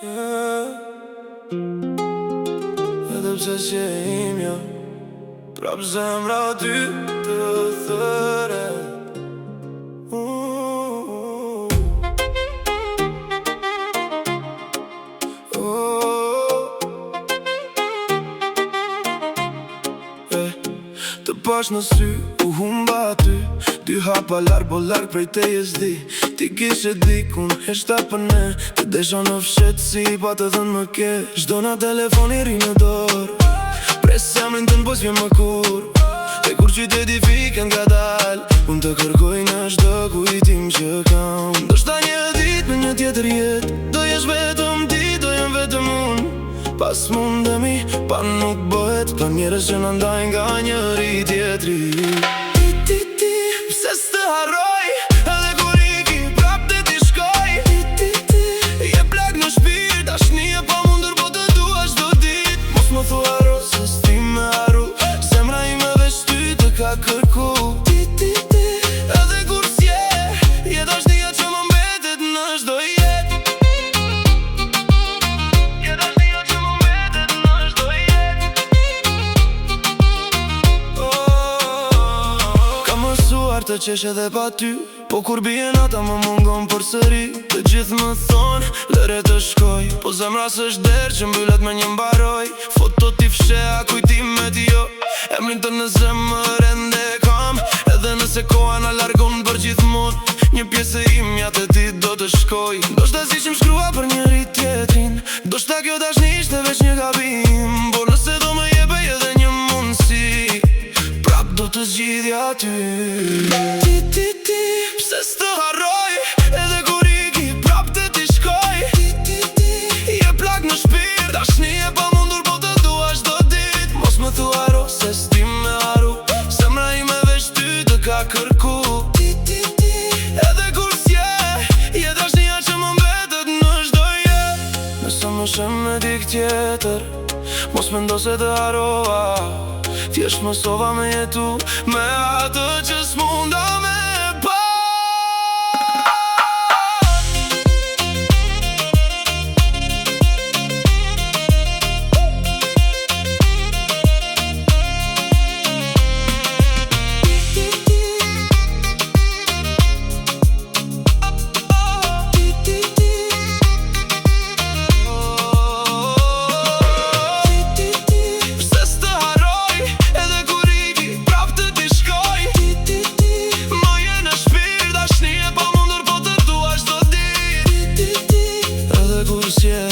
Edhe pse si e imja, prap zemra ty të thëre. Të pash në sy, u humba aty, dy hapa larg, po larg prej teje s'di. Ti kishe dikun, heshta për ne, të desha në fshet si pa të dhënë më ke. Shdo na telefoni ri në dorë, pres zemrin të n'bos vjen më kur. E kur qyteti fiken nga dal, unë të kërkoj në shdo kujtim që kam. Do shta një dit me një tjetër jet, do jesh vetëm ti, do jem vetëm unë. Pas mundemi, pa nuk bëhet, pa njerës që në ndaj nga njëri tjetri. Ti, pse s'të harroj, edhe kur iki prap dhe ti shkoj. Je plak në shpirt, dashnia pa mundur po të dua çdo dit. Mos më thu harro, se s'ti me harru, zemra ime veç ty të ka kërku. Ti, edhe kur s'je, je dashnia që më mbetet në çdo jet. Je dashnia që më mbetet në çdo jet. Kam mësuar të qesh edhe pa ty, po kur bie nata më mungon përsëri. Të gjithë më thonë, lëre të shkoj, po zemra s'është derë që mbyllet me një mbaroj. Foto t'i fshea kujtimet jo, emrin të në zemër ende kam. Edhe nëse koha na largon për gjithmonë, një pjesë e imja të ti do të shkoj. Do shta si që m'shkrua për njëri tjetrin, do shta kjo dashni ishte veç një gabim. Por nëse do më jepej edhe një mundësi, prap do të zgjidhja ty. Ti, pse s'të harroj, edhe kur iki prap të ti shkoj. Je plak në shpirt, dashnie pa mundur po të dua çdo dit. Mos më thu harro, se s'ti me harru, zemra ime veç ty të ka kërku. Edhe kur s'je, je dashnia që më mbetet në çdo jet. Nëse më shem me dik tjetër, mos mendo se të harrova, thjesht mësova me jetu me atë që s'munda me pa. Yeah.